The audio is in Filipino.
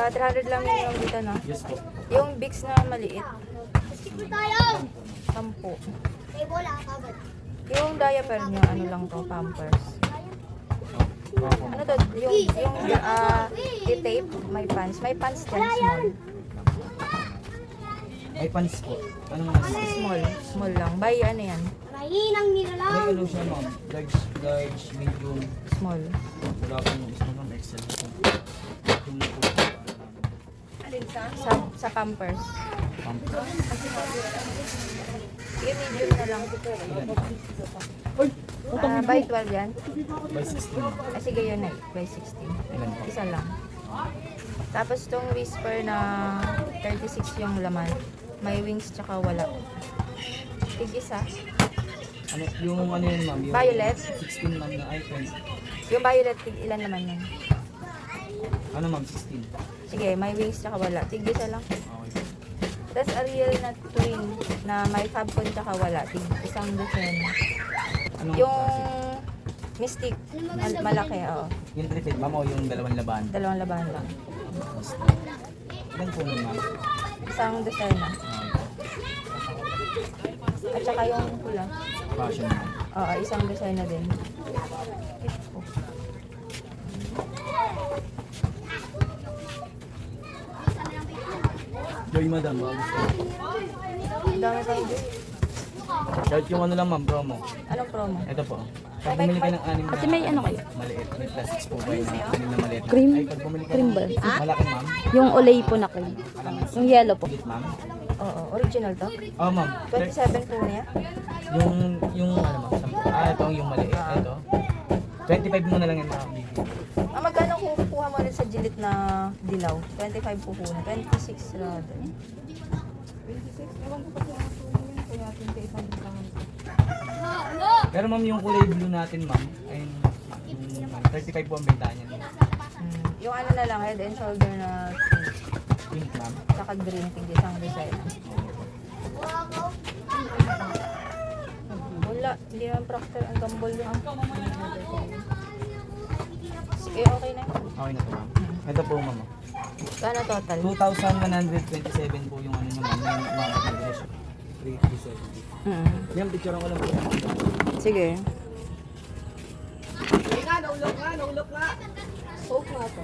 300 lang yun yung dito, no? Yes po. Yung Vicks na maliit, 10. Yung diaper nyo, ano lang to, Pampers. Ano to, tape, may pants. May pants dyan, small. May pants po. Anong mas? Small lang. By ano yan? Mahinang nilalang. May ano siya ma'am? Large, medium. Small. Wala po yung isa ma'am, XL. Yung po. Sa Pampers. Pump. Yung medium na lang. Ilan? By 12 yan. By 16 ma'am. Sige yun na, by 16. Ilan po? Isa lang. Tapos tong Whisper na 36 yung laman. May wings tsaka wala. Tig-isa. Ano, yung ano yun ma'am? Yung Violet? 16 ma'am na iPhone. Yung violet, ilan naman yun? Ano ma'am? 16. Sige, may wings tsaka wala. Tig-isa lang. Okay. Tapos Ariel na twin na may Fabcon tsaka wala. Isang dozen. Anong Yung klase? Mystic, malaki, oo. Yung tripid ma'am o yung dalawang laban? Dalawang labahan lang. Ilan po nun ma'am? Isang dozen na. Okay. At saka yung pula. Fashion ma'am. Oo, isang dozen na din. Joy madam, ma'am. Ang dami pa yun. Short yung ano lang ma'am, promo. Anong promo? Ito po. Pag bumili ka ng anim na Kasi may ano kayo? maliit, may plastics po ba yung anim na maliit? Cream? Ay, pag bumili ka Cream ng ba? malaki ma'am, Yung olay po na cream. Yung yellow po. ulit ma'am. Oo, original to. Oh ma'am, 27 po niya. yung ano ma'am, 10. Ito yung maliit, ito. 25 mo na lang yan ma'am. Magkano kukuha mo ulit sa Gillette na dilaw? 25 po na. 26 rather. 26? Ewan ko pa sila yung kaya 28 ang lang. Pero ma'am, yung kulay blue natin ma'am, ay yung 35 po ang benta niya. Yung ano na lang, head and shoulder na pink. Pink ma'am. Saka green, pink isang design. Wala, hindi naman proctor ang gambol lang. Sige, okay na. Okay na po ma'am. Ito po ma'am. Kano total? 2,127 po yung ano niya ma'am, yung mga nag-resyo. 370. Yan, picture ko lang po. Sige. Naulok na. Soap na ito.